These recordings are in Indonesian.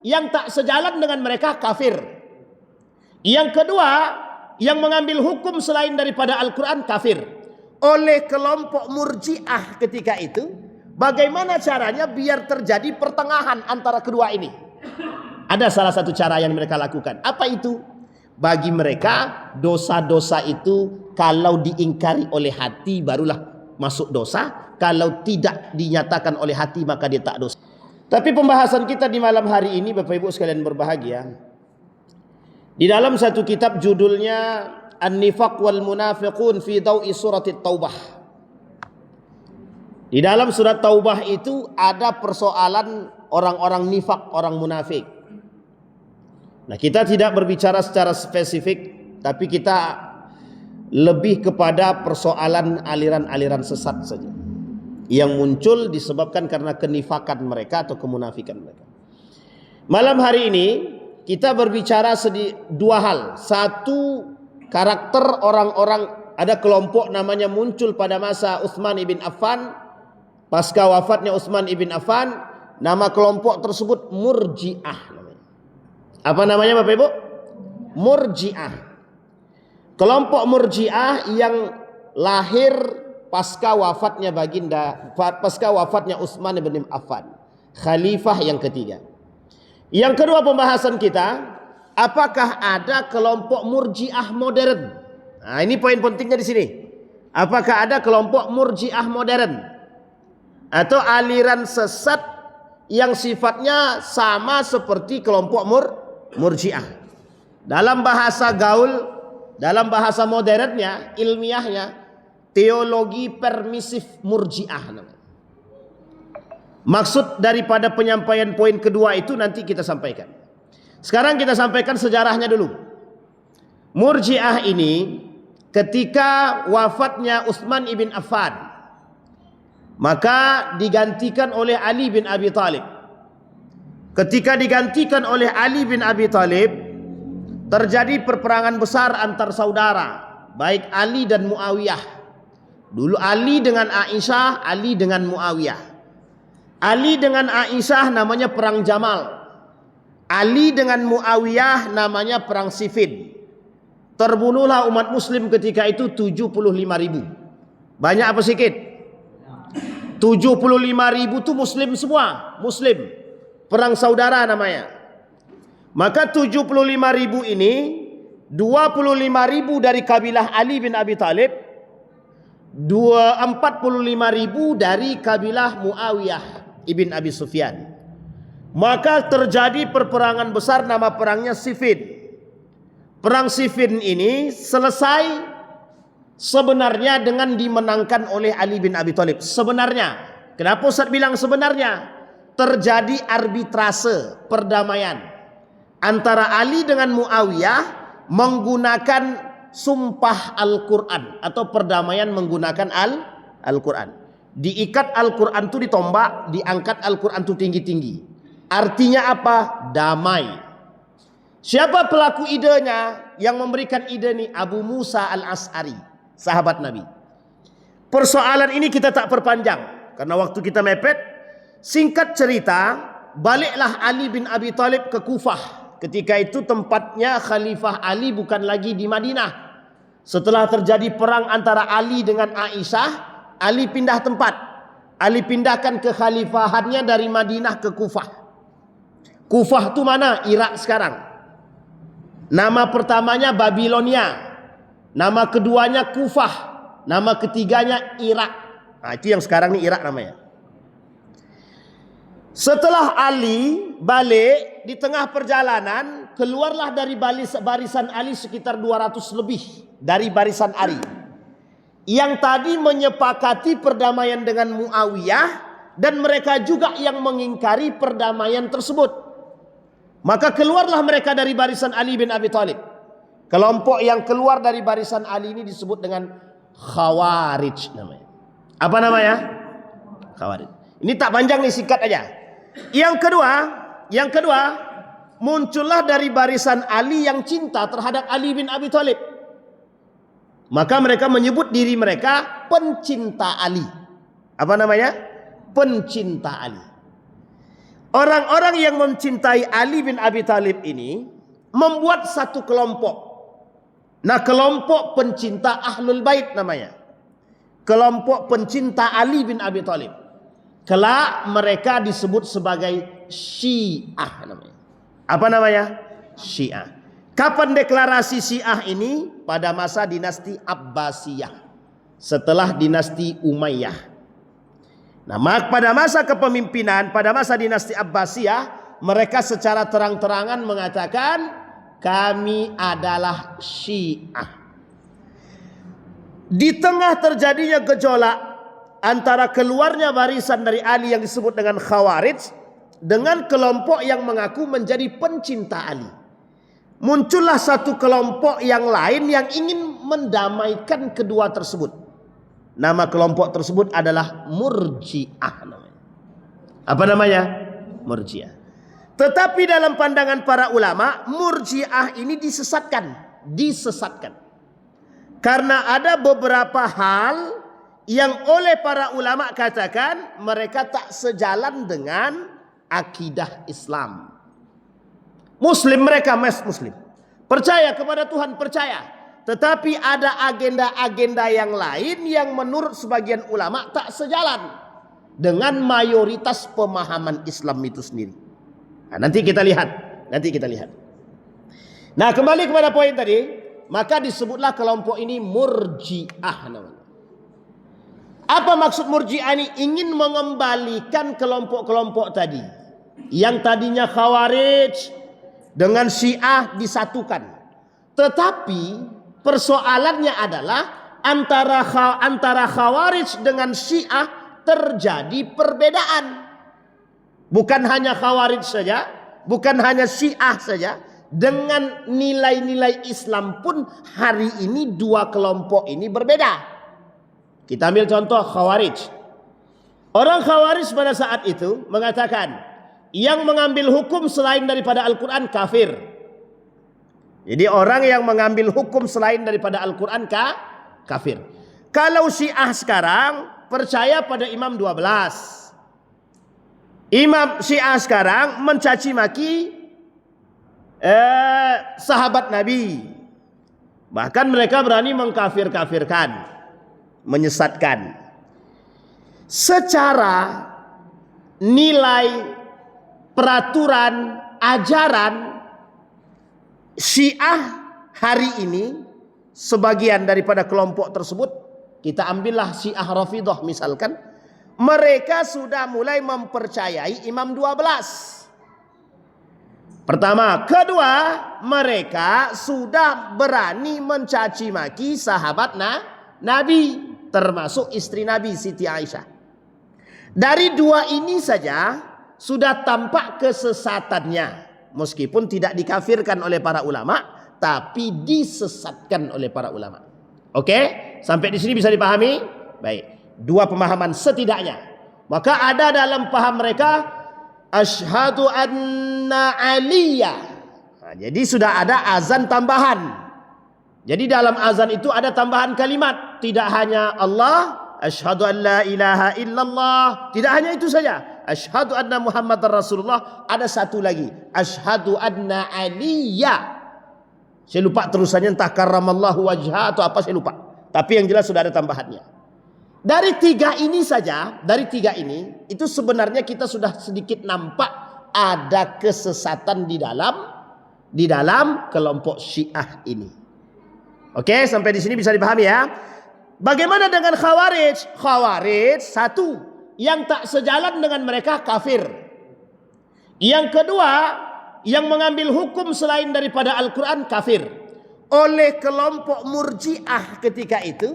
yang tak sejalan dengan mereka kafir. Yang kedua, yang mengambil hukum selain daripada Al-Quran kafir. Oleh kelompok Murji'ah ketika itu, bagaimana caranya biar terjadi pertengahan antara kedua ini? Ada salah satu cara yang mereka lakukan. Apa itu? Bagi mereka dosa-dosa itu kalau diingkari oleh hati barulah masuk dosa. Kalau tidak dinyatakan oleh hati maka dia tak dosa. Tapi pembahasan kita di malam hari ini Bapak Ibu sekalian berbahagia, di dalam satu kitab judulnya An-Nifaq wal Munafiqun fi Dawi Surat Taubah. Di dalam surat Taubah itu ada persoalan orang-orang nifak, orang munafik. Nah, kita tidak berbicara secara spesifik, tapi kita lebih kepada persoalan aliran-aliran sesat saja yang muncul disebabkan karena kenifakan mereka atau kemunafikan mereka. Malam hari ini kita berbicara dua hal. Satu, karakter orang-orang, ada kelompok namanya muncul pada masa Utsman ibn Affan. Pasca wafatnya Utsman ibn Affan, nama kelompok tersebut Murji'ah. Apa namanya Bapak Ibu? Murji'ah. Kelompok Murji'ah yang lahir pasca wafatnya Utsman ibn Affan, khalifah yang ketiga. Yang kedua pembahasan kita, apakah ada kelompok Murji'ah modern? Nah, ini poin pentingnya di sini. Apakah ada kelompok Murji'ah modern atau aliran sesat yang sifatnya sama seperti kelompok Murji'ah? Dalam bahasa gaul, dalam bahasa modernnya, ilmiahnya, teologi permisif Murji'ah. Maksud daripada penyampaian poin kedua itu nanti kita sampaikan. Sekarang kita sampaikan sejarahnya dulu. Murji'ah ini ketika wafatnya Utsman ibn Affan, maka digantikan oleh Ali bin Abi Thalib. Ketika digantikan oleh Ali bin Abi Thalib, terjadi perperangan besar antar saudara, baik Ali dan Muawiyah. Dulu Ali dengan Aisyah, Ali dengan Muawiyah. Ali dengan Aisyah namanya perang Jamal. Ali dengan Muawiyah namanya perang Siffin. Terbunuhlah umat muslim ketika itu 75.000. Banyak apa sedikit? 75.000 itu muslim semua, muslim. Perang saudara namanya. Maka 75.000 ini 25.000 dari kabilah Ali bin Abi Thalib, 45.000 dari kabilah Muawiyah ibn Abi Sufyan. Maka terjadi perperangan besar, nama perangnya Siffin. Perang Siffin ini selesai sebenarnya dengan dimenangkan oleh Ali bin Abi Thalib. Sebenarnya, kenapa Ustaz bilang sebenarnya? Terjadi arbitrase, perdamaian antara Ali dengan Muawiyah menggunakan sumpah Al-Quran atau perdamaian menggunakan Al-Quran. Diikat Al-Quran itu ditombak, diangkat Al-Quran itu tinggi-tinggi. Artinya apa? Damai. Siapa pelaku idenya? Yang memberikan ide ini Abu Musa Al-As'ari, sahabat Nabi. Persoalan ini kita tak perpanjang karena waktu kita mepet. Singkat cerita, baliklah Ali bin Abi Thalib ke Kufah. Ketika itu tempatnya Khalifah Ali bukan lagi di Madinah. Setelah terjadi perang antara Ali dengan Aisyah, Ali pindah tempat. Ali pindahkan kekhalifahannya dari Madinah ke Kufah. Kufah itu mana? Irak sekarang. Nama pertamanya Babilonia. Nama keduanya Kufah. Nama ketiganya Irak. Nah, itu yang sekarang ini Irak namanya. Setelah Ali balik, di tengah perjalanan keluarlah dari barisan Ali sekitar 200 lebih dari barisan Ali yang tadi menyepakati perdamaian dengan Muawiyah, dan mereka juga yang mengingkari perdamaian tersebut. Maka keluarlah mereka dari barisan Ali bin Abi Thalib. Kelompok yang keluar dari barisan Ali ini disebut dengan Khawarij namanya. Apa namanya? Khawarij. Ini tak panjang nih, singkat aja. Yang kedua, muncullah dari barisan Ali yang cinta terhadap Ali bin Abi Thalib. Maka mereka menyebut diri mereka pencinta Ali. Apa namanya? Pencinta Ali. Orang-orang yang mencintai Ali bin Abi Thalib ini membuat satu kelompok. Nah, kelompok pencinta Ahlul Bait namanya. Kelompok pencinta Ali bin Abi Thalib. Kelak mereka disebut sebagai Syiah namanya. Apa namanya? Syiah. Kapan deklarasi Syiah ini? Pada masa dinasti Abbasiyah, setelah dinasti Umayyah. Nah, pada masa kepemimpinan, pada masa dinasti Abbasiyah, mereka secara terang-terangan mengatakan kami adalah Syiah. Di tengah terjadinya gejolak antara keluarnya barisan dari Ali yang disebut dengan Khawarij dengan kelompok yang mengaku menjadi pencinta Ali, muncullah satu kelompok yang lain yang ingin mendamaikan kedua tersebut. Nama kelompok tersebut adalah Murji'ah namanya. Apa namanya? Murji'ah. Tetapi dalam pandangan para ulama, Murji'ah ini disesatkan. Karena ada beberapa hal yang oleh para ulama katakan mereka tak sejalan dengan akidah Islam. Muslim mereka, Muslim. Percaya kepada Tuhan, percaya. Tetapi ada agenda-agenda yang lain yang menurut sebagian ulama tak sejalan dengan mayoritas pemahaman Islam itu sendiri. Nah, nanti kita lihat. Nah, kembali kepada poin tadi, maka disebutlah kelompok ini Murji'ah namanya. Apa maksud Murji'ah ini? Ingin mengembalikan kelompok-kelompok tadi yang tadinya Khawarij dengan Syiah disatukan. Tetapi persoalannya adalah antara Khawarij dengan Syiah terjadi perbedaan. Bukan hanya Khawarij saja, bukan hanya Syiah saja, dengan nilai-nilai Islam pun hari ini dua kelompok ini berbeda. Kita ambil contoh Khawarij. Orang Khawarij pada saat itu mengatakan yang mengambil hukum selain daripada Al-Quran kafir. Jadi orang yang mengambil hukum selain daripada Al-Quran kafir. Kalau Syiah sekarang percaya pada Imam 12. Imam Syiah sekarang mencaci maki sahabat Nabi. Bahkan mereka berani mengkafir-kafirkan, menyesatkan. Secara nilai, peraturan, ajaran, Syiah hari ini sebagian daripada kelompok tersebut, kita ambillah Syiah Rafidah misalkan, mereka sudah mulai mempercayai Imam 12. Pertama, kedua, mereka sudah berani mencaci maki sahabat Nabi, termasuk istri Nabi Siti Aisyah. Dari dua ini saja sudah tampak kesesatannya. Meskipun tidak dikafirkan oleh para ulama, tapi disesatkan oleh para ulama. Oke? Sampai di sini bisa dipahami? Baik. Dua pemahaman setidaknya. Maka ada dalam paham mereka asyhadu anna aliyah. Nah, jadi sudah ada azan tambahan. Jadi dalam azan itu ada tambahan kalimat. Tidak hanya Allah, asyhadu an la ilaha illallah. Tidak hanya itu saja. Asyhadu anna Muhammadar Rasulullah. Ada satu lagi, asyhadu anna aliyah. Saya lupa terusannya, entah karramallahu wajhah atau apa, saya lupa. Tapi yang jelas sudah ada tambahannya. Dari tiga ini saja, itu sebenarnya kita sudah sedikit nampak ada kesesatan di dalam kelompok Syiah ini. Oke, sampai di sini bisa dipahami ya. Bagaimana dengan Khawarij? Khawarij satu, yang tak sejalan dengan mereka kafir. Yang kedua, yang mengambil hukum selain daripada Al-Quran kafir. Oleh kelompok Murji'ah ketika itu,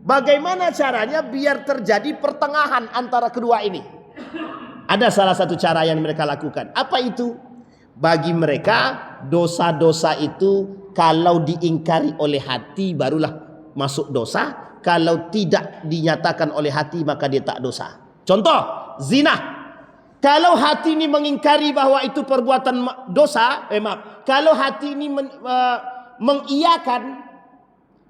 bagaimana caranya biar terjadi pertengahan antara kedua ini? Ada salah satu cara yang mereka lakukan. Apa itu? Bagi mereka dosa-dosa itu kalau diingkari oleh hati barulah masuk dosa. Kalau tidak dinyatakan oleh hati maka dia tak dosa. Contoh, zina. Kalau hati ini mengingkari bahwa itu perbuatan dosa, kalau hati ini mengiyakan,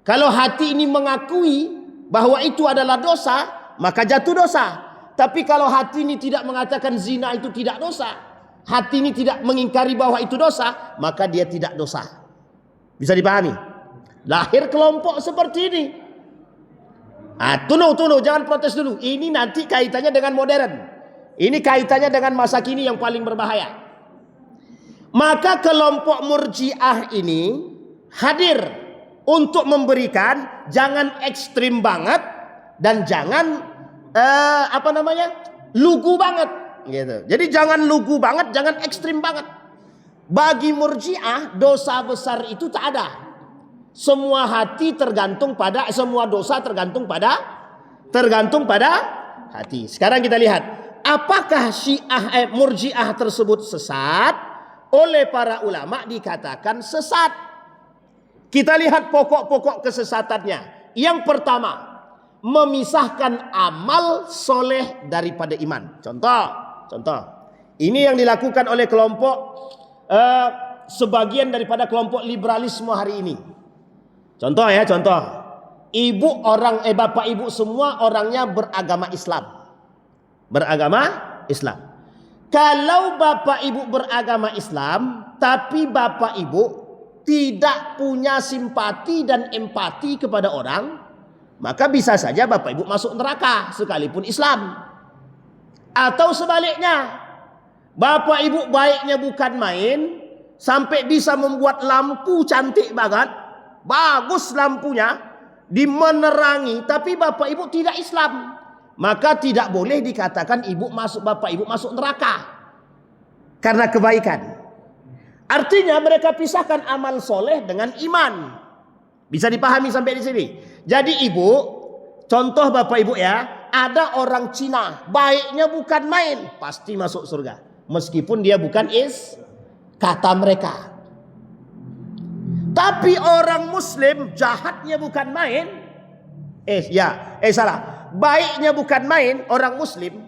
kalau hati ini mengakui bahwa itu adalah dosa, maka jatuh dosa. Tapi kalau hati ini tidak mengatakan zina itu tidak dosa, hati ini tidak mengingkari bahwa itu dosa, maka dia tidak dosa. Bisa dipahami? Lahir kelompok seperti ini. Tunggu, jangan protes dulu. Ini nanti kaitannya dengan modern. Ini kaitannya dengan masa kini yang paling berbahaya. Maka kelompok Murji'ah ini hadir untuk memberikan jangan ekstrim banget dan jangan lugu banget gitu. Jadi jangan lugu banget, jangan ekstrim banget. Bagi Murji'ah dosa besar itu tak ada. Semua dosa tergantung pada hati. Sekarang kita lihat, apakah Murji'ah tersebut sesat? Oleh para ulama dikatakan sesat. Kita lihat pokok-pokok kesesatannya. Yang pertama, memisahkan amal soleh daripada iman. Contoh. Ini yang dilakukan oleh kelompok sebagian daripada kelompok liberalisme hari ini. Contoh. Bapak ibu semua orangnya beragama Islam. Kalau bapak ibu beragama Islam, tapi bapak ibu tidak punya simpati dan empati kepada orang, maka bisa saja bapak ibu masuk neraka sekalipun Islam. Atau sebaliknya, bapak ibu baiknya bukan main, sampai bisa membuat lampu cantik banget, bagus lampunya, dimenerangi, tapi bapak ibu tidak Islam, maka tidak boleh dikatakan bapak ibu masuk neraka karena kebaikan. Artinya mereka pisahkan amal soleh dengan iman. Bisa dipahami sampai di sini. Jadi contoh bapak ibu ya, ada orang Cina baiknya bukan main, pasti masuk surga meskipun dia bukan kata mereka. Tapi orang Muslim jahatnya bukan main, baiknya bukan main orang Muslim.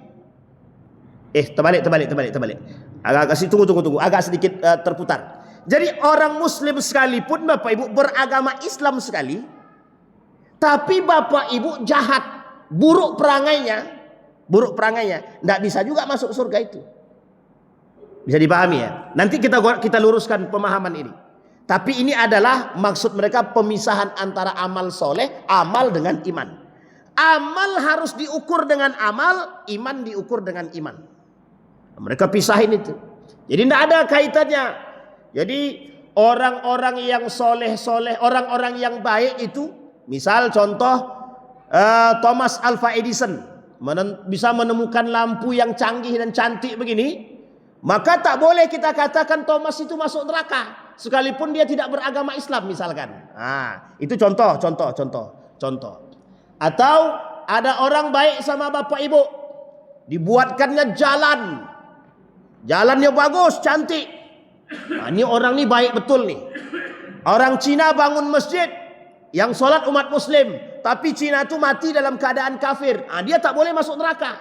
Terbalik. Agak tunggu. Agak sedikit terputar. Jadi orang Muslim sekalipun bapak ibu beragama Islam sekali, tapi bapak ibu jahat, buruk perangainya, tidak bisa juga masuk surga itu. Bisa dipahami ya? Nanti kita luruskan pemahaman ini. Tapi ini adalah maksud mereka pemisahan antara amal soleh, amal dengan iman. Amal harus diukur dengan amal, iman diukur dengan iman. Mereka pisahin itu. Jadi tidak ada kaitannya. Jadi orang-orang yang soleh, orang-orang yang baik itu, misal contoh Thomas Alva Edison bisa menemukan lampu yang canggih dan cantik begini, maka tak boleh kita katakan Thomas itu masuk neraka sekalipun dia tidak beragama Islam misalkan. Itu contoh. Atau ada orang baik sama bapak ibu, dibuatkannya jalannya bagus, cantik. Ini orang ini baik betul nih. Orang Cina bangun masjid yang sholat umat Muslim, tapi Cina itu mati dalam keadaan kafir. Dia tak boleh masuk neraka.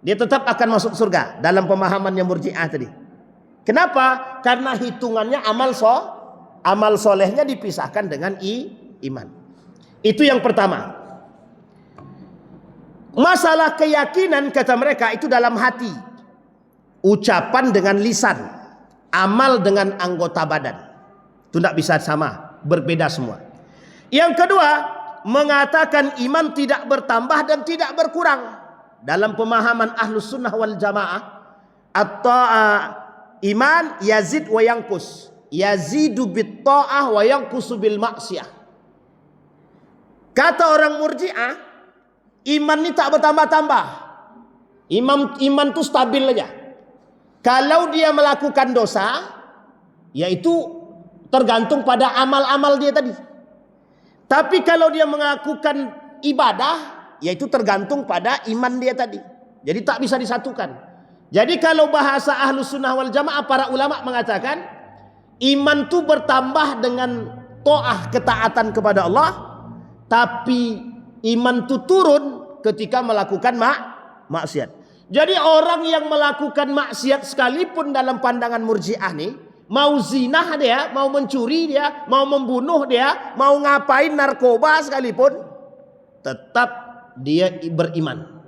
Dia tetap akan masuk surga dalam pemahamannya Murji'ah tadi. Kenapa? Karena hitungannya amal solehnya dipisahkan dengan iman. Itu yang pertama. Masalah keyakinan kata mereka itu dalam hati, ucapan dengan lisan, amal dengan anggota badan. Itu tidak bisa sama, berbeda semua. Yang kedua, mengatakan iman tidak bertambah dan tidak berkurang. Dalam pemahaman Ahlus Sunnah wal Jamaah, atau iman yazid wa yanqus, yazidu bit ta'ah wa yanqusu bil maksiyah. Kata orang Murji'ah, iman ini tak bertambah-tambah. Iman itu stabil aja. Kalau dia melakukan dosa, yaitu tergantung pada amal-amal dia tadi. Tapi kalau dia melakukan ibadah, yaitu tergantung pada iman dia tadi. Jadi tak bisa disatukan. Jadi kalau bahasa Ahlus Sunnah wal Jamaah, para ulama mengatakan iman itu bertambah dengan ta'ah, ketaatan kepada Allah, tapi iman itu turun ketika melakukan maksiat. Jadi orang yang melakukan maksiat sekalipun dalam pandangan Murji'ah nih, mau zinah dia, mau mencuri dia, mau membunuh dia, mau ngapain narkoba sekalipun, tetap dia beriman.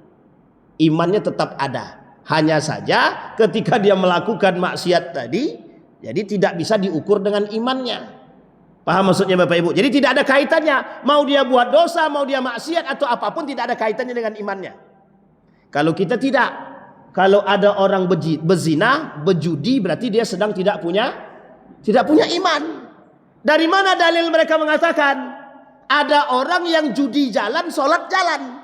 Imannya tetap ada. Hanya saja ketika dia melakukan maksiat tadi, jadi tidak bisa diukur dengan imannya. Paham maksudnya Bapak Ibu? Jadi tidak ada kaitannya. Mau dia buat dosa, mau dia maksiat atau apapun, tidak ada kaitannya dengan imannya. Kalau kita tidak. Kalau ada orang bezina, bejudi, berarti dia sedang tidak punya iman. Dari mana dalil mereka mengatakan ada orang yang judi jalan, sholat jalan?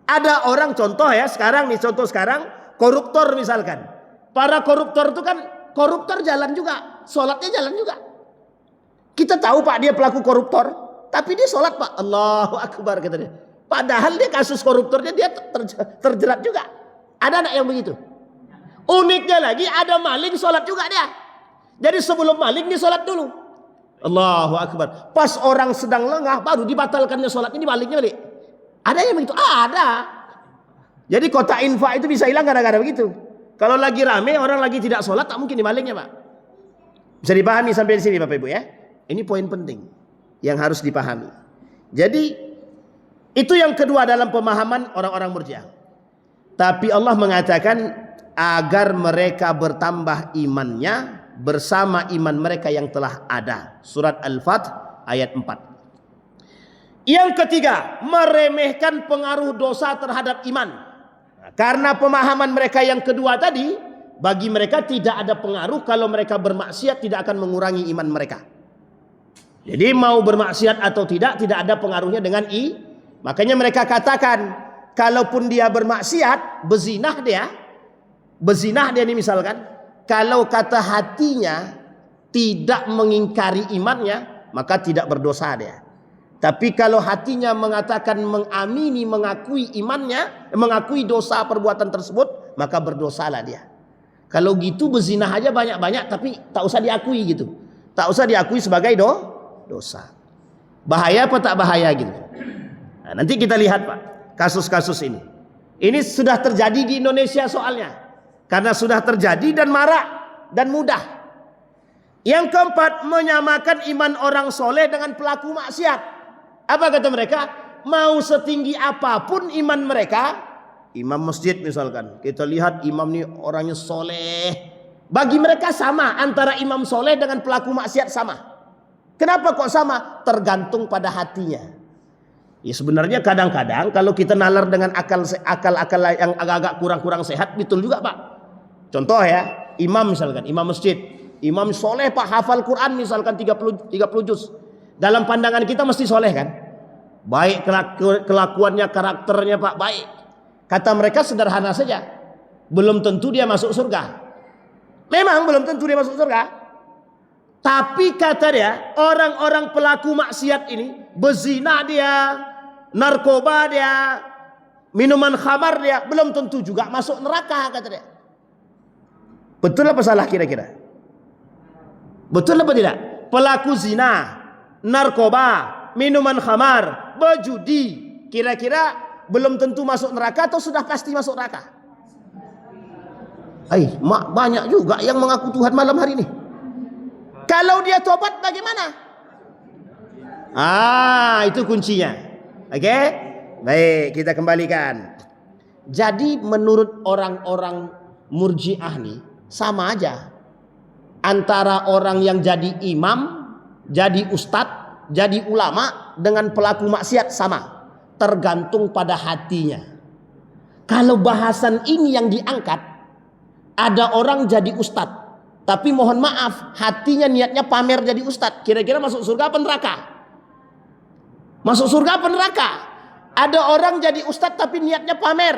Ada orang, contoh ya sekarang nih, contoh sekarang koruptor misalkan. Para koruptor itu kan koruptor jalan juga, sholatnya jalan juga. Kita tahu Pak dia pelaku koruptor, tapi dia sholat Pak, Allahu Akbar kata dia. Padahal dia kasus koruptornya dia terjerat juga. Ada anak yang begitu. Uniknya lagi ada maling sholat juga dia. Jadi sebelum maling dia sholat dulu. Allahu Akbar. Pas orang sedang lengah baru dibatalkannya sholatnya, dibalingnya balik. Ada yang begitu? Ada. Jadi kota infak itu bisa hilang gara-gara begitu. Kalau lagi rame orang lagi tidak sholat, tak mungkin dibalingnya Pak. Bisa dipahami sampai di sini Bapak Ibu ya. Ini poin penting yang harus dipahami. Jadi itu yang kedua dalam pemahaman orang-orang Murji'ah. Tapi Allah mengatakan agar mereka bertambah imannya bersama iman mereka yang telah ada. Surat Al-Fath ayat 4. Yang ketiga, meremehkan pengaruh dosa terhadap iman. Nah, karena pemahaman mereka yang kedua tadi, bagi mereka tidak ada pengaruh kalau mereka bermaksiat tidak akan mengurangi iman mereka. Jadi mau bermaksiat atau tidak ada pengaruhnya dengan Makanya mereka katakan, kalaupun dia bermaksiat, bezinah dia ini misalkan, kalau kata hatinya tidak mengingkari imannya, maka tidak berdosa dia. Tapi kalau hatinya mengatakan mengamini, mengakui imannya, mengakui dosa perbuatan tersebut, maka berdosalah dia. Kalau gitu berzinah aja banyak-banyak, tapi tak usah diakui gitu. Tak usah diakui sebagai dosa. Bahaya apa tak bahaya gitu. Nah, nanti kita lihat Pak, kasus-kasus ini. Ini sudah terjadi di Indonesia soalnya. Karena sudah terjadi dan marak dan mudah. Yang keempat, menyamakan iman orang soleh dengan pelaku maksiat. Apa kata mereka? Mau setinggi apapun iman mereka, imam masjid misalkan, kita lihat imam ini orangnya soleh, bagi mereka sama, antara imam soleh dengan pelaku maksiat sama. Kenapa kok sama? Tergantung pada hatinya. Ya sebenarnya kadang-kadang kalau kita nalar dengan akal yang agak-agak kurang sehat, betul juga Pak. Contoh ya, imam misalkan, imam masjid, imam soleh Pak, hafal Quran misalkan 30 juz. Dalam pandangan kita mesti soleh kan? Baik kelakuannya, karakternya Pak, baik. Kata mereka sederhana saja, belum tentu dia masuk surga. Memang belum tentu dia masuk surga. Tapi kata dia, orang-orang pelaku maksiat ini, bezina dia, narkoba dia, minuman khamar dia, belum tentu juga masuk neraka kata dia. Betul apa salah kira-kira? Betul apa tidak? Pelaku zina, narkoba, minuman khamar, berjudi, kira-kira belum tentu masuk neraka atau sudah pasti masuk neraka? Banyak juga yang mengaku Tuhan malam hari ini. Kalau dia tobat bagaimana? Itu kuncinya. Oke? Baik, kita kembalikan. Jadi menurut orang-orang Murji'ah nih sama aja. Antara orang yang jadi imam, jadi ustadz, jadi ulama dengan pelaku maksiat sama. Tergantung pada hatinya. Kalau bahasan ini yang diangkat, ada orang jadi ustadz, tapi mohon maaf, hatinya niatnya pamer jadi ustadz. Kira-kira masuk surga apa neraka? Masuk surga apa neraka? Ada orang jadi ustadz tapi niatnya pamer.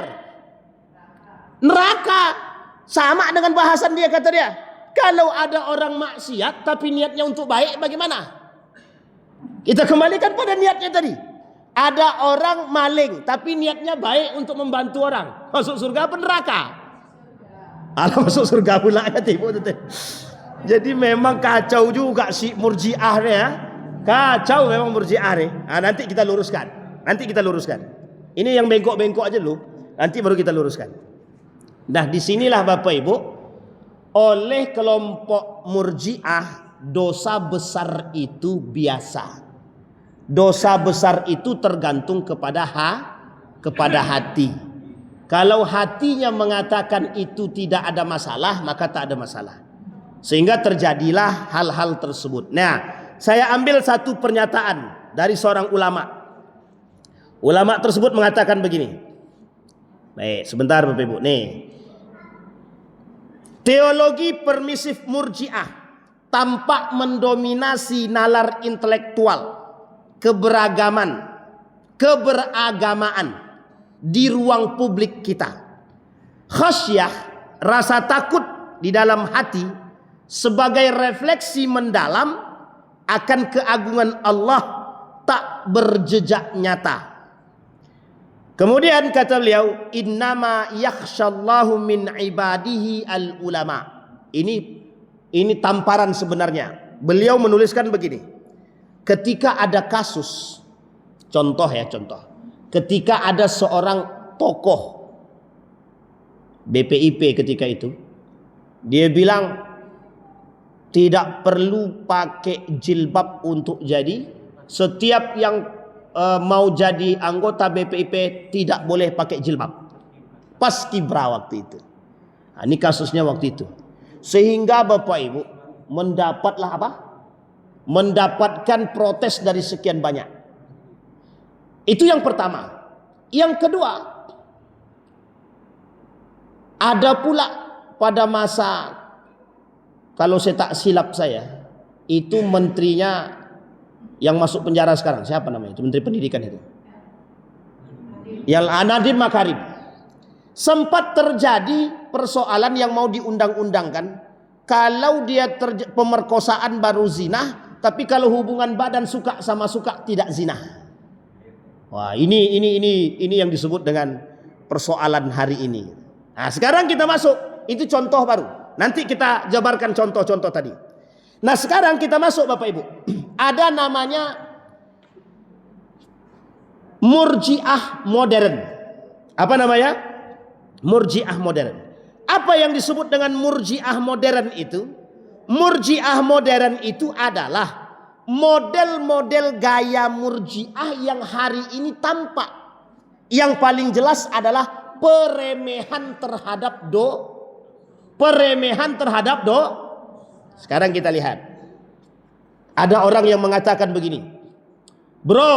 Neraka. Sama dengan bahasan dia, kata dia. Kalau ada orang maksiat tapi niatnya untuk baik, bagaimana? Kita kembalikan pada niatnya tadi. Ada orang maling tapi niatnya baik untuk membantu orang. Masuk surga apa neraka? Masuk surga pula ya tipu. Jadi memang kacau juga si Murji'ah ya. Kacau memang Murji'ah nih. Nanti kita luruskan. Ini yang bengkok-bengkok aja dulu. Nanti baru kita luruskan. Nah, disinilah Bapak Ibu, oleh kelompok Murji'ah, dosa besar itu biasa. Dosa besar itu tergantung kepada hati. Kalau hatinya mengatakan itu tidak ada masalah, maka tak ada masalah. Sehingga terjadilah hal-hal tersebut. Nah, saya ambil satu pernyataan dari seorang ulama. Ulama tersebut mengatakan begini. Baik, sebentar Bapak Ibu. Nih. Teologi permisif Murji'ah tampak mendominasi nalar intelektual, keberagaman, keberagamaan di ruang publik kita. Khasyah, rasa takut di dalam hati sebagai refleksi mendalam akan keagungan Allah tak berjejak nyata. Kemudian kata beliau, innama yakhshallahu min ibadihi al ulama. Ini tamparan sebenarnya. Beliau menuliskan begini. Ketika ada kasus, contoh. Ketika ada seorang tokoh BPIP ketika itu, dia bilang tidak perlu pakai jilbab untuk jadi. Setiap yang mau jadi anggota BPIP tidak boleh pakai jilbab. Paskibra waktu itu. Nah, ini kasusnya waktu itu. Sehingga Bapak Ibu mendapatlah apa? Mendapatkan protes dari sekian banyak. Itu yang pertama. Yang kedua, ada pula pada masa, kalau saya tak silap saya, itu menterinya yang masuk penjara sekarang, siapa namanya? Itu Menteri Pendidikan itu. Yang Nadiem Makarim. Sempat terjadi persoalan yang mau diundang-undangkan. Kalau dia pemerkosaan baru zina, tapi kalau hubungan badan suka sama suka tidak zina. Wah, ini yang disebut dengan persoalan hari ini. Nah, sekarang kita masuk, itu contoh baru. Nanti kita jabarkan contoh-contoh tadi. Nah, sekarang kita masuk Bapak Ibu. Ada namanya Murji'ah modern. Apa namanya? Murji'ah modern. Apa yang disebut dengan Murji'ah modern itu? Murji'ah modern itu adalah model-model gaya Murji'ah yang hari ini tampak. Yang paling jelas adalah peremehan terhadap Sekarang kita lihat. Ada orang yang mengatakan begini, bro,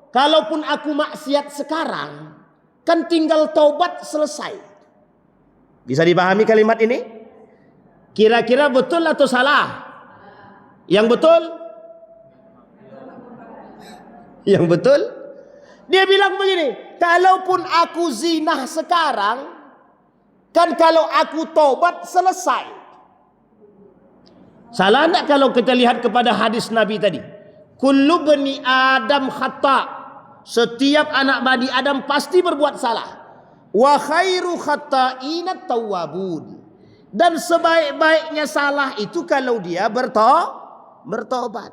kalaupun aku maksiat sekarang, kan tinggal taubat selesai. Bisa dipahami kalimat ini? Kira-kira betul atau salah? Yang betul? Yang betul? Dia bilang begini, kalaupun aku zina sekarang, kan kalau aku taubat selesai. Salah enggak kalau kita lihat kepada hadis Nabi tadi? Kullu bani Adam khata. Setiap anak bani Adam pasti berbuat salah. Wa khairu khata'ina tawwabun. Dan sebaik-baiknya salah itu kalau dia bertobat.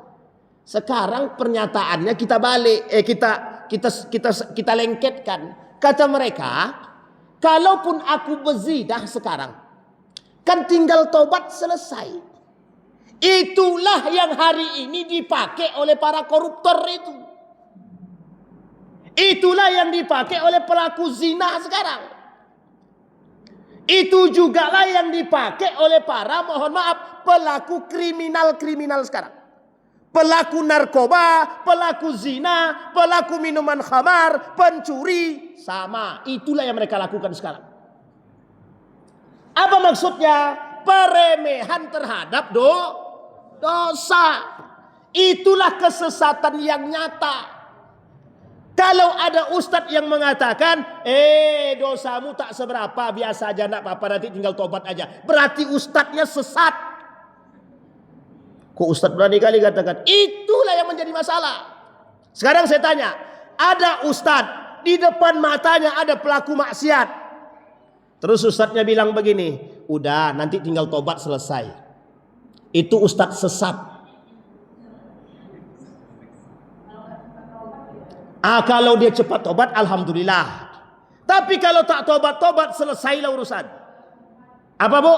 Sekarang pernyataannya kita balik, kita lengketkan. Kata mereka, kalaupun aku berzina sekarang, kan tinggal tobat selesai. Itulah yang hari ini dipakai oleh para koruptor itu. Itulah yang dipakai oleh pelaku zina sekarang. Itu juga lah yang dipakai oleh para, mohon maaf, pelaku kriminal sekarang. Pelaku narkoba, pelaku zina, pelaku minuman khamar, pencuri, sama. Itulah yang mereka lakukan sekarang. Apa maksudnya? Peremehan terhadap dosa. Itulah kesesatan yang nyata. Kalau ada ustadz yang mengatakan, dosamu tak seberapa, biasa aja, enggak apa-apa, nanti tinggal tobat aja, berarti ustadznya sesat. Kok ustadz berani kali katakan? Itulah yang menjadi masalah. Sekarang saya tanya, ada ustadz di depan matanya ada pelaku maksiat, terus ustadznya bilang begini, udah nanti tinggal tobat selesai. Itu ustadz sesat. Kalau dia cepat tobat, alhamdulillah. Tapi kalau tak tobat, selesailah urusan. Apa bu?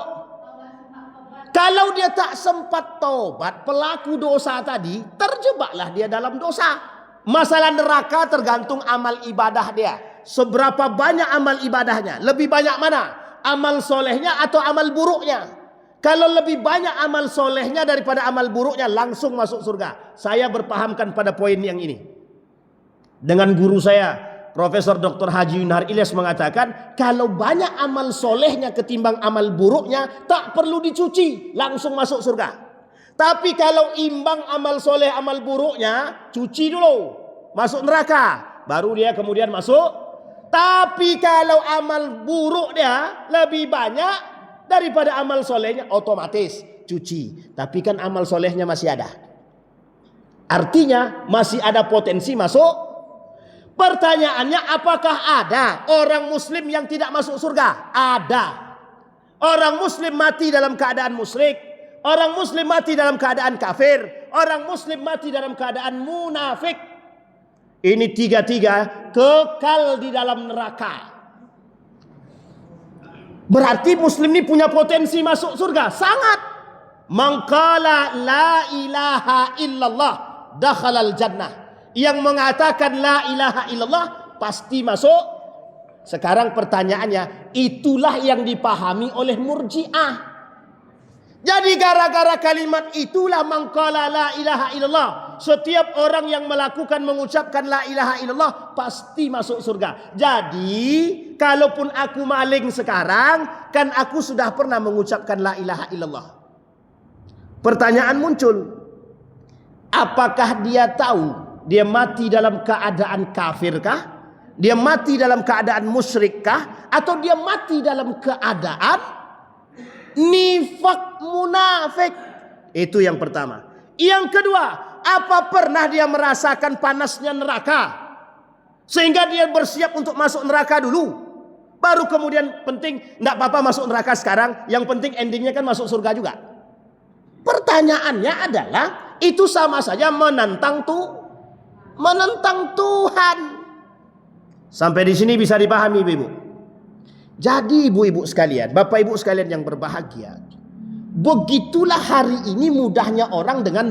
Kalau dia tak sempat tobat, pelaku dosa tadi, terjebaklah dia dalam dosa. Masalah neraka tergantung amal ibadah dia. seberapa banyak amal ibadahnya? Lebih banyak mana? Amal solehnya atau amal buruknya? Kalau lebih banyak amal solehnya daripada amal buruknya, langsung masuk surga. Saya berpahamkan pada poin yang ini. Dengan guru saya, Profesor Dr. Haji Yunhar Ilyas mengatakan, kalau banyak amal solehnya ketimbang amal buruknya, tak perlu dicuci, langsung masuk surga. Tapi kalau imbang amal soleh amal buruknya, cuci dulu, masuk neraka, baru dia kemudian masuk. Tapi kalau amal buruk dia lebih banyak daripada amal solehnya, otomatis cuci. Tapi kan amal solehnya masih ada. Artinya masih ada potensi masuk. Pertanyaannya, apakah ada orang muslim yang tidak masuk surga? Ada. Orang muslim mati dalam keadaan musyrik, orang muslim mati dalam keadaan kafir, orang muslim mati dalam keadaan munafik. Ini tiga-tiga kekal di dalam neraka. Berarti muslim ini punya potensi masuk surga? Sangat. Man qala la ilaha illallah dakhalal jannah. Yang mengatakan la ilaha illallah pasti masuk. Sekarang pertanyaannya, itulah yang dipahami oleh Murji'ah. Jadi gara-gara kalimat itulah man qala la ilaha illallah, setiap orang yang melakukan mengucapkan la ilaha illallah pasti masuk surga. Jadi kalaupun aku maling sekarang, kan aku sudah pernah mengucapkan la ilaha illallah. Pertanyaan muncul, apakah dia tahu dia mati dalam keadaan kafirkah? Dia mati dalam keadaan musyrikkah? Atau dia mati dalam keadaan nifak munafik? Itu yang pertama. Yang kedua, apa pernah dia merasakan panasnya neraka sehingga dia bersiap untuk masuk neraka dulu, baru kemudian penting tidak apa-apa masuk neraka sekarang, yang penting endingnya kan masuk surga juga? Pertanyaannya adalah, itu sama saja menentang Tuhan. Sampai di sini bisa dipahami ibu-ibu. Jadi ibu-ibu sekalian, bapak ibu sekalian yang berbahagia, begitulah hari ini mudahnya orang dengan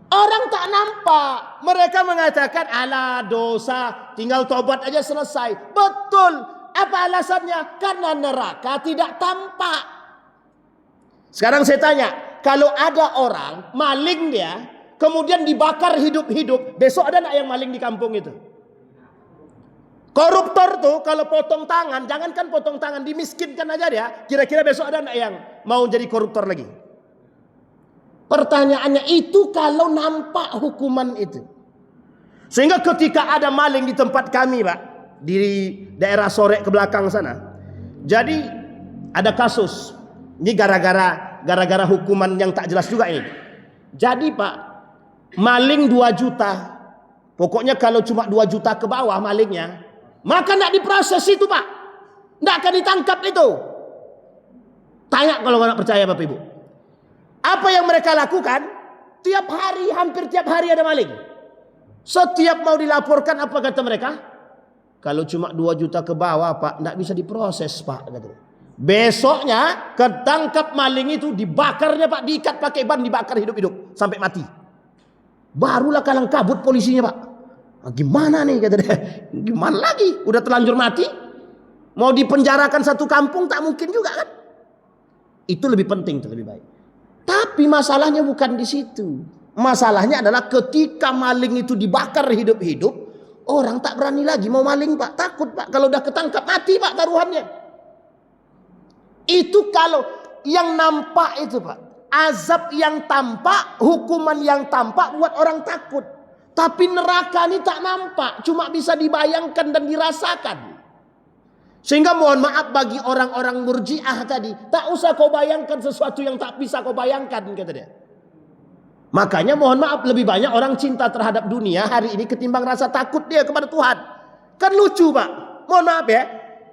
orang tak nampak. Mereka mengatakan ala dosa, tinggal tobat aja selesai. Betul. Apa alasannya? Karena neraka tidak tampak. Sekarang saya tanya, kalau ada orang maling dia, kemudian dibakar hidup-hidup, besok ada enggak yang maling di kampung itu? Koruptor tuh kalau potong tangan, jangankan potong tangan, dimiskinkan aja dia, kira-kira besok ada enggak yang mau jadi koruptor lagi? Pertanyaannya itu kalau nampak hukuman itu. Sehingga ketika ada maling di tempat kami, Pak, di daerah Sorek ke belakang sana. Jadi ada kasus. Ini gara-gara hukuman yang tak jelas juga ini. Jadi Pak, maling 2 juta. Pokoknya kalau cuma 2 juta ke bawah malingnya, maka tidak diproses itu Pak. Tidak akan ditangkap itu. Tanya kalau nggak percaya Bapak Ibu. Apa yang mereka lakukan? Tiap hari, hampir tiap hari ada maling. Setiap mau dilaporkan, apa kata mereka? Kalau cuma 2 juta ke bawah Pak, tidak bisa diproses Pak. Besoknya ketangkap maling itu, dibakarnya Pak, diikat pakai ban, dibakar hidup-hidup sampai mati. Barulah kalang kabut polisinya Pak. Gimana nih kata dia? Gimana lagi? Udah terlanjur mati, mau dipenjarakan satu kampung tak mungkin juga kan? Itu lebih penting, itu lebih baik. Tapi masalahnya bukan di situ. Masalahnya adalah ketika maling itu dibakar hidup-hidup, orang tak berani lagi mau maling Pak. Takut Pak, kalau udah ketangkap mati Pak taruhannya. Itu kalau yang nampak itu Pak, azab yang tampak, hukuman yang tampak buat orang takut. Tapi neraka ini tak nampak, cuma bisa dibayangkan dan dirasakan. Sehingga mohon maaf bagi orang-orang Murji'ah tadi, tak usah kau bayangkan sesuatu yang tak bisa kau bayangkan, kata dia. Makanya mohon maaf, lebih banyak orang cinta terhadap dunia hari ini ketimbang rasa takut dia kepada Tuhan. Kan lucu Pak, mohon maaf ya.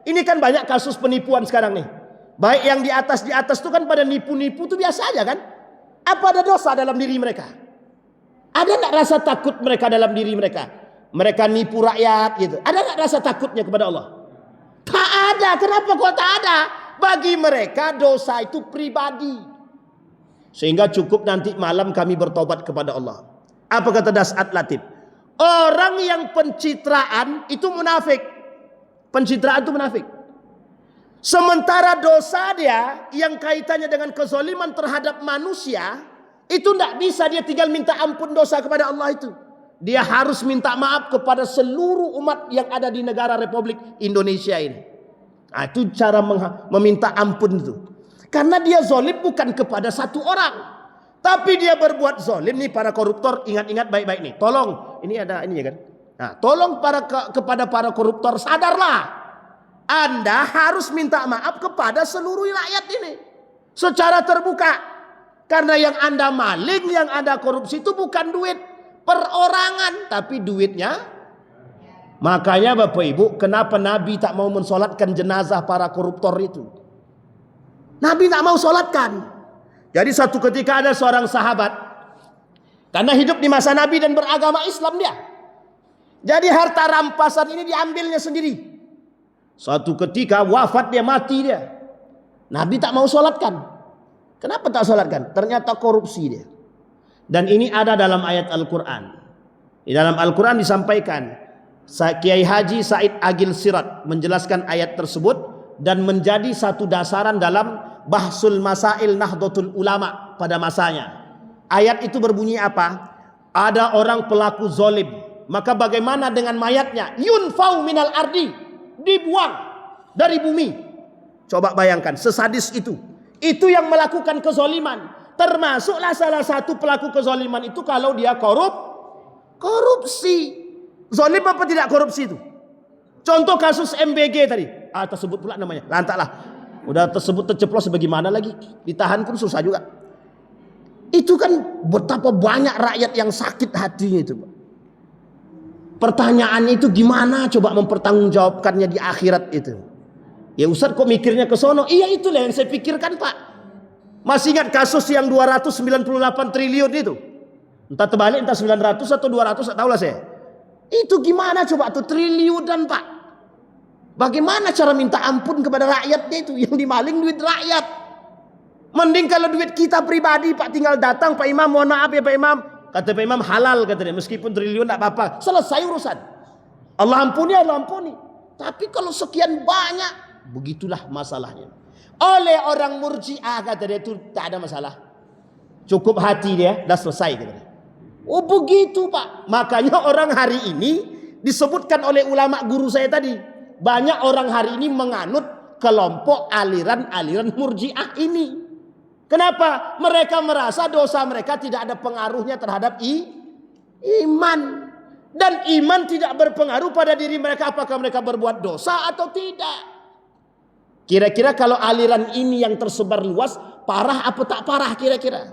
Ini kan banyak kasus penipuan sekarang nih. Baik yang di atas itu kan pada nipu-nipu itu biasa aja kan. Apa ada dosa dalam diri mereka? Ada enggak rasa takut mereka dalam diri mereka? Mereka nipu rakyat gitu. Ada enggak rasa takutnya kepada Allah? Tak ada. Kenapa kok tak ada? Bagi mereka dosa itu pribadi. Sehingga cukup nanti malam kami bertobat kepada Allah. Apa kata Das'at Latif? Orang yang pencitraan itu munafik. Pencitraan itu munafik. Sementara dosa dia yang kaitannya dengan kezaliman terhadap manusia, itu tidak bisa dia tinggal minta ampun dosa kepada Allah itu. Dia harus minta maaf kepada seluruh umat yang ada di negara Republik Indonesia ini. Nah, itu cara meminta ampun itu. Karena dia zalim bukan kepada satu orang, tapi dia berbuat zalim nih. Para koruptor, ingat-ingat baik-baik nih. Tolong, ini ada ini ya kan. Nah, tolong kepada para koruptor, sadarlah. Anda harus minta maaf kepada seluruh rakyat ini secara terbuka. Karena yang Anda maling, yang Anda korupsi itu bukan duit perorangan, tapi duitnya. Makanya Bapak Ibu, kenapa Nabi tak mau mensolatkan jenazah para koruptor itu? Nabi tak mau solatkan. Jadi suatu ketika ada seorang sahabat, karena hidup di masa Nabi dan beragama Islam dia, jadi harta rampasan ini diambilnya sendiri. Suatu ketika wafat dia, mati dia. Nabi tak mau solatkan. Kenapa tak solatkan? Ternyata korupsi dia. Dan ini ada dalam ayat Al-Quran. Di dalam Al-Quran disampaikan, Kiai Haji Said Agil Sirat menjelaskan ayat tersebut dan menjadi satu dasaran dalam Bahsul Masail Nahdlatul Ulama pada masanya. Ayat itu berbunyi apa? Ada orang pelaku zalim, maka bagaimana dengan mayatnya? Yunfau minal ardi, dibuang dari bumi. Coba bayangkan, sesadis itu. Itu yang melakukan kezaliman. Termasuklah salah satu pelaku kezaliman itu kalau dia korupsi. Zalim apa tidak korupsi itu? Contoh kasus MBG tadi. Tersebut pula namanya. Lantaklah. Udah tersebut terceplos bagaimana lagi? Ditahan pun susah juga. Itu kan betapa banyak rakyat yang sakit hatinya itu. Pertanyaannya itu gimana coba mempertanggungjawabkannya di akhirat itu? Ya Ustaz kok mikirnya ke sono? Iya itulah yang saya pikirkan Pak. Masih ingat kasus yang 298 triliun itu? Entah terbalik, entah 900 atau 200, tak tahulah saya. Itu gimana coba tuh triliunan Pak? Bagaimana cara minta ampun kepada rakyatnya itu? Yang dimaling duit rakyat. Mending kalau duit kita pribadi Pak, tinggal datang, Pak Imam mohon maaf ya Pak Imam. Kata Pak Imam halal kata dia, meskipun triliun tak apa-apa, selesai urusan. Allah ampuni, Allah ampuni. Tapi kalau sekian banyak, begitulah masalahnya. Oleh orang Murji'ah kata dia itu tak ada masalah. Cukup hati dia, dah selesai kata dia. Oh begitu Pak. Makanya orang hari ini disebutkan oleh ulama guru saya tadi, banyak orang hari ini menganut kelompok aliran-aliran Murji'ah ini. Kenapa? Mereka merasa dosa mereka tidak ada pengaruhnya terhadap iman. Dan iman tidak berpengaruh pada diri mereka apakah mereka berbuat dosa atau tidak. Kira-kira kalau aliran ini yang tersebar luas, parah apa tak parah kira-kira?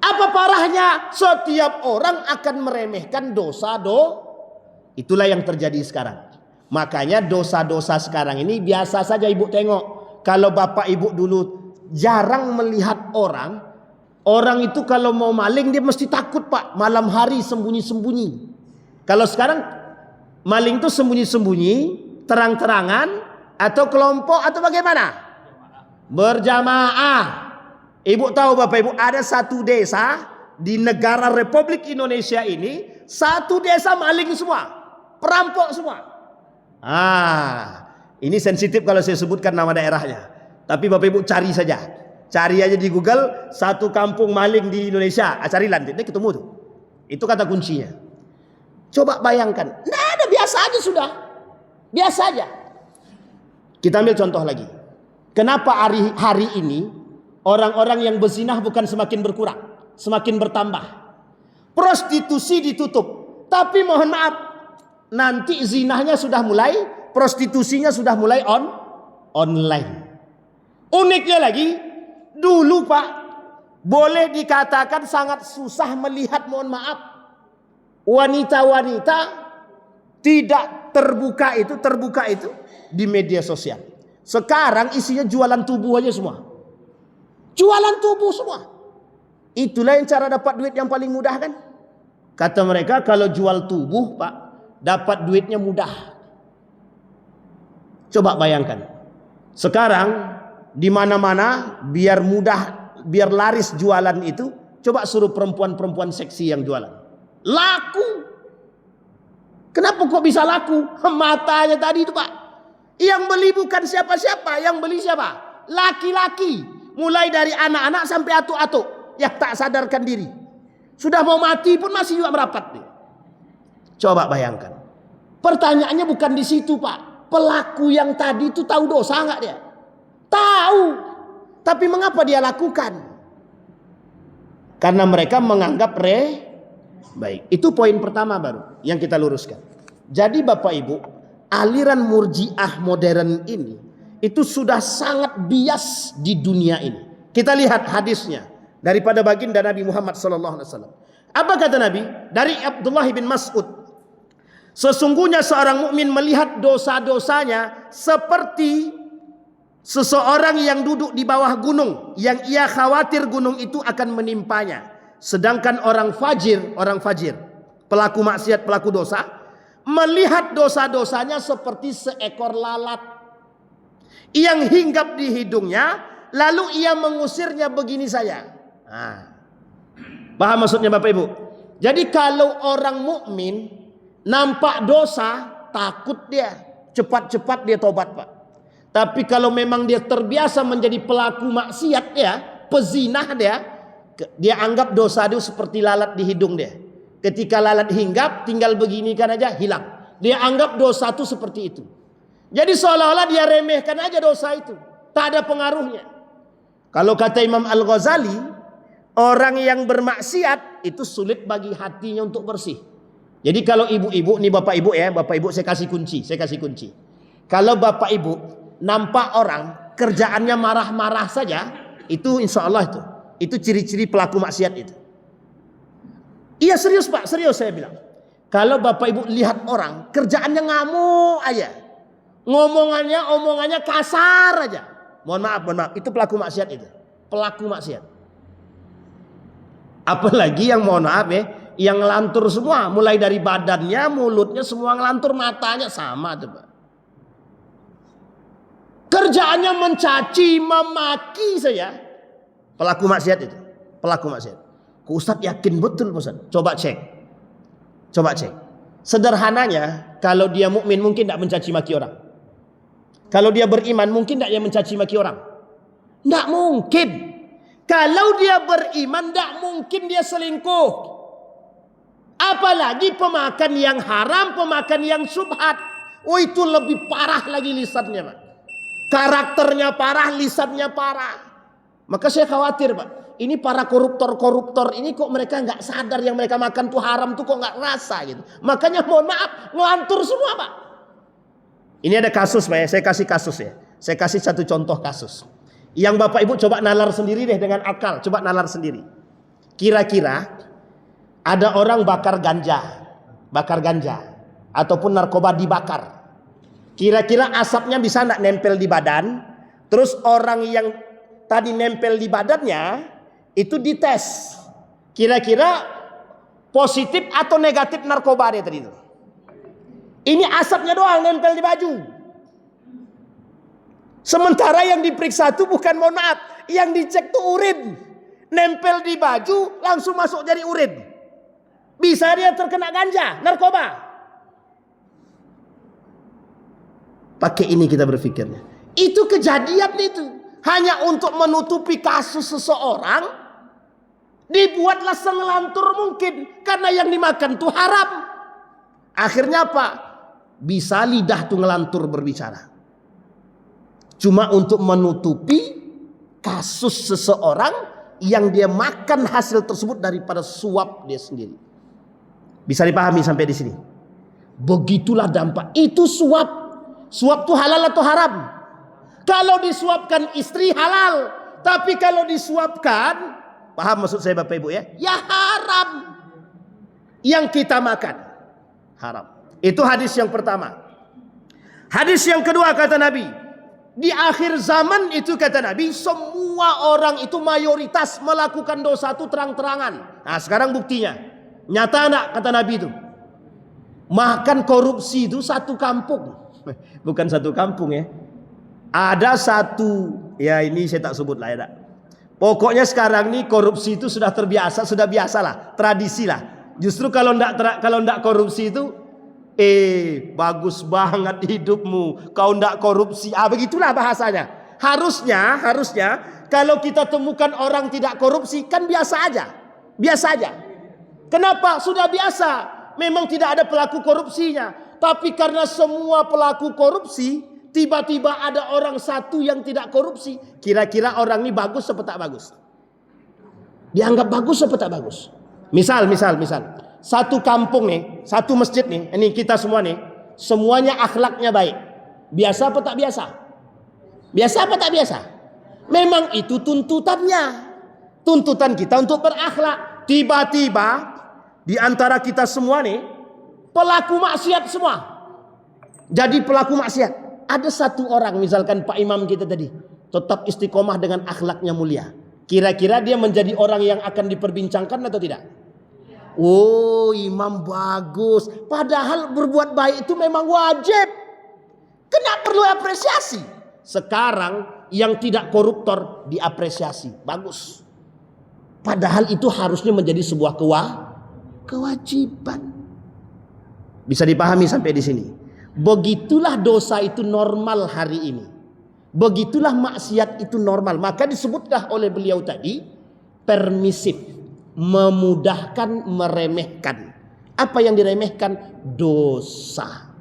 Apa parahnya? Setiap orang akan meremehkan dosa. Itulah yang terjadi sekarang. Makanya dosa-dosa sekarang ini biasa saja ibu tengok. Kalau bapak ibu dulu jarang melihat orang itu kalau mau maling dia mesti takut Pak, malam hari sembunyi-sembunyi. Kalau sekarang maling itu sembunyi-sembunyi, terang-terangan, atau kelompok atau bagaimana? Berjamaah. Ibu tahu Bapak Ibu, ada satu desa di negara Republik Indonesia ini, satu desa maling semua, perampok semua. Ini sensitif kalau saya sebutkan nama daerahnya. Tapi Bapak Ibu cari saja. Cari aja di Google satu kampung maling di Indonesia. Cari nanti ketemu tuh. Itu kata kuncinya. Coba bayangkan. Nah, ada biasa aja sudah. Biasa aja. Kita ambil contoh lagi. Kenapa hari ini orang-orang yang berzinah bukan semakin berkurang, semakin bertambah. Prostitusi ditutup. Tapi mohon maaf, nanti zinahnya sudah mulai, prostitusinya sudah mulai online. Uniknya lagi, dulu Pak, boleh dikatakan sangat susah melihat, mohon maaf, wanita-wanita tidak terbuka itu di media sosial. Sekarang isinya jualan tubuh aja semua. Jualan tubuh semua. Itulah yang cara dapat duit yang paling mudah kan? Kata mereka kalau jual tubuh Pak, dapat duitnya mudah. Coba bayangkan. Sekarang di mana-mana biar mudah, biar laris jualan itu, coba suruh perempuan-perempuan seksi yang jualan. Laku. Kenapa kok bisa laku? Matanya tadi itu Pak. Yang beli bukan siapa-siapa. Yang beli siapa? Laki-laki. Mulai dari anak-anak sampai atuk-atuk. Yang tak sadarkan diri. Sudah mau mati pun masih juga merapat nih. Coba bayangkan. Pertanyaannya bukan di situ Pak. Pelaku yang tadi itu tahu dosa enggak dia? Tahu. Tapi mengapa dia lakukan? Karena mereka menganggap baik. Itu poin pertama baru yang kita luruskan. Jadi Bapak Ibu, aliran murjiah modern ini itu sudah sangat bias di dunia ini. Kita lihat hadisnya daripada baginda Nabi Muhammad SAW. Apa kata Nabi? Dari Abdullah bin Mas'ud. Sesungguhnya seorang mukmin melihat dosa-dosanya seperti seseorang yang duduk di bawah gunung, yang ia khawatir gunung itu akan menimpanya. Sedangkan orang fajir, pelaku maksiat, pelaku dosa, melihat dosa-dosanya seperti seekor lalat yang hinggap di hidungnya, lalu ia mengusirnya begini saja. Paham maksudnya Bapak Ibu? Jadi kalau orang mukmin nampak dosa, takut dia, cepat-cepat dia tobat Pak. Tapi kalau memang dia terbiasa menjadi pelaku maksiat ya, pezinah dia anggap dosa itu seperti lalat di hidung dia. Ketika lalat hinggap, tinggal begini kan aja hilang. Dia anggap dosa itu seperti itu. Jadi seolah-olah dia remehkan aja dosa itu. Tak ada pengaruhnya. Kalau kata Imam Al-Ghazali, orang yang bermaksiat itu sulit bagi hatinya untuk bersih. Jadi kalau ibu-ibu, nih Bapak Ibu ya, Bapak Ibu saya kasih kunci. Kalau Bapak Ibu nampak orang kerjaannya marah-marah saja, itu insya Allah itu ciri-ciri pelaku maksiat itu. Iya serius Pak, serius saya bilang. Kalau Bapak Ibu lihat orang kerjaannya ngamuk aja, omongannya kasar aja, mohon maaf, itu pelaku maksiat itu, pelaku maksiat. Apalagi yang mohon maaf ya, yang ngelantur semua, mulai dari badannya, mulutnya semua ngelantur, matanya sama tuh Pak. Kerjaannya mencaci, memaki saja. Pelaku maksiat itu, pelaku maksiat. Ustaz yakin betul Ustaz. Coba cek. Sederhananya, kalau dia mukmin mungkin tidak mencaci maki orang. Kalau dia beriman mungkin tidak dia mencaci maki orang. Tidak mungkin. Kalau dia beriman tidak mungkin dia selingkuh. Apalagi pemakan yang haram, pemakan yang syubhat. Oh itu lebih parah lagi lisannya Pak. Karakternya parah, lisannya parah. Maka saya khawatir Pak, ini para koruptor ini kok mereka nggak sadar yang mereka makan tuh haram tuh kok nggak rasa gitu. Makanya mohon maaf ngelantur semua Pak. Ini ada kasus Pak ya, saya kasih kasus ya. Saya kasih satu contoh kasus. Yang Bapak Ibu coba nalar sendiri deh dengan akal, coba nalar sendiri. Kira-kira ada orang bakar ganja ataupun narkoba dibakar. Kira-kira asapnya bisa nggak nempel di badan? Terus orang yang tadi nempel di badannya itu dites. Kira-kira positif atau negatif narkoba dia tadi itu. Ini asapnya doang nempel di baju. Sementara yang diperiksa itu bukan, mohon maaf, yang dicek tuh urin. Nempel di baju langsung masuk jadi urin. Bisa dia terkena ganja, narkoba. Pakai ini kita berpikirnya. Itu kejadian itu. Hanya untuk menutupi kasus seseorang, dibuatlah sengelantur mungkin. Karena yang dimakan tuh haram. Akhirnya apa? Bisa lidah tuh ngelantur berbicara. Cuma untuk menutupi kasus seseorang yang dia makan hasil tersebut daripada suap dia sendiri. Bisa dipahami sampai di sini? Begitulah dampak. Itu suap. Suap itu halal atau haram? Kalau disuapkan istri halal. Tapi kalau disuapkan, paham maksud saya Bapak Ibu ya? Ya haram. Yang kita makan haram. Itu hadis yang pertama. Hadis yang kedua kata Nabi, di akhir zaman itu kata Nabi, semua orang itu mayoritas melakukan dosa itu terang-terangan. Nah sekarang buktinya. Nyata enggak kata Nabi itu? Makan korupsi itu satu kampung. Bukan satu kampung ya. Ada satu, ya ini saya tak sebut lah ya. Pokoknya sekarang ini korupsi itu sudah terbiasa, sudah biasalah, tradisi lah. Justru kalau ndak korupsi itu, bagus banget hidupmu, kau ndak korupsi. Begitulah bahasanya. Harusnya kalau kita temukan orang tidak korupsi kan biasa aja. Kenapa? Sudah biasa. Memang tidak ada pelaku korupsinya. Tapi karena semua pelaku korupsi, tiba-tiba ada orang satu yang tidak korupsi. Kira-kira orang ini bagus atau tak bagus? Dianggap bagus atau tak bagus? Misal. Satu kampung nih, satu masjid nih, ini kita semua nih, semuanya akhlaknya baik. Biasa apa tak biasa? Biasa apa tak biasa? Memang itu tuntutannya. Tuntutan kita untuk berakhlak. Tiba-tiba di antara kita semua nih pelaku maksiat semua. Jadi pelaku maksiat. Ada satu orang, misalkan Pak Imam kita tadi, tetap istiqomah dengan akhlaknya mulia. Kira-kira dia menjadi orang yang akan diperbincangkan atau tidak? Oh, imam bagus. Padahal berbuat baik itu memang wajib. Kenapa perlu apresiasi? Sekarang yang tidak koruptor diapresiasi. Bagus. Padahal itu harusnya menjadi sebuah kewajiban. Bisa dipahami sampai di sini. Begitulah dosa itu normal hari ini. Begitulah maksiat itu normal. Maka disebutlah oleh beliau tadi permisif. Memudahkan, meremehkan. Apa yang diremehkan? Dosa.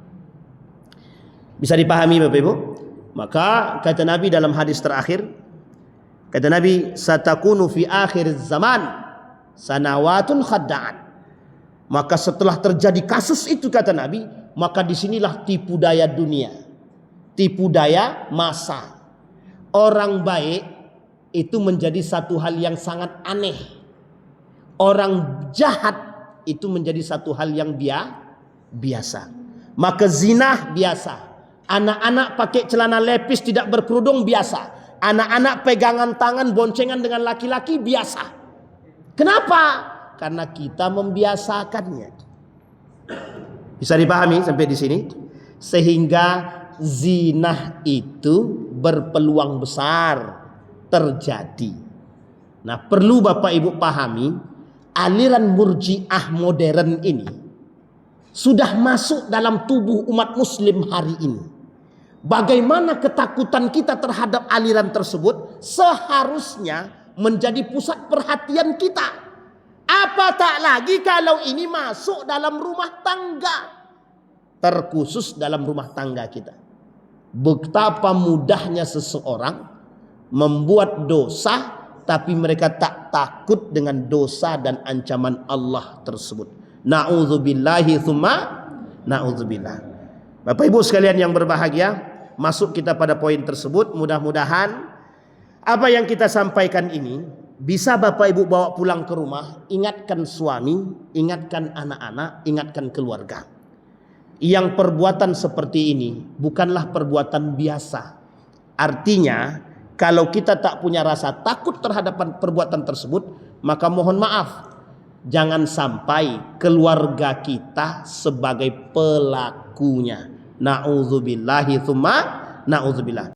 Bisa dipahami Bapak Ibu? Maka kata Nabi dalam hadis terakhir, kata Nabi, satakunu fi akhir zaman sanawatun khadda'at. Maka setelah terjadi kasus itu kata Nabi, maka disinilah tipu daya dunia, tipu daya masa. Orang baik itu menjadi satu hal yang sangat aneh. Orang jahat itu menjadi satu hal yang biasa. Maka zina biasa. Anak-anak pakai celana lepis tidak berkerudung biasa. Anak-anak pegangan tangan boncengan dengan laki-laki biasa. Kenapa? Karena kita membiasakannya. Bisa dipahami sampai di sini? Sehingga zina itu berpeluang besar terjadi. Nah, perlu Bapak Ibu pahami, aliran murji'ah modern ini sudah masuk dalam tubuh umat muslim hari ini. Bagaimana ketakutan kita terhadap aliran tersebut seharusnya menjadi pusat perhatian kita. Apa tak lagi kalau ini masuk dalam rumah tangga, terkhusus dalam rumah tangga kita. Betapa mudahnya seseorang membuat dosa, tapi mereka tak takut dengan dosa dan ancaman Allah tersebut. Na'udzubillahi tsumma na'udzubillah. Bapak Ibu sekalian yang berbahagia, masuk kita pada poin tersebut. Mudah-mudahan apa yang kita sampaikan ini bisa Bapak Ibu bawa pulang ke rumah. Ingatkan suami, ingatkan anak-anak, ingatkan keluarga. Yang perbuatan seperti ini bukanlah perbuatan biasa. Artinya, kalau kita tak punya rasa takut terhadap perbuatan tersebut, maka mohon maaf, jangan sampai keluarga kita sebagai pelakunya. Na'udzubillahi tsumma na'udzubillah.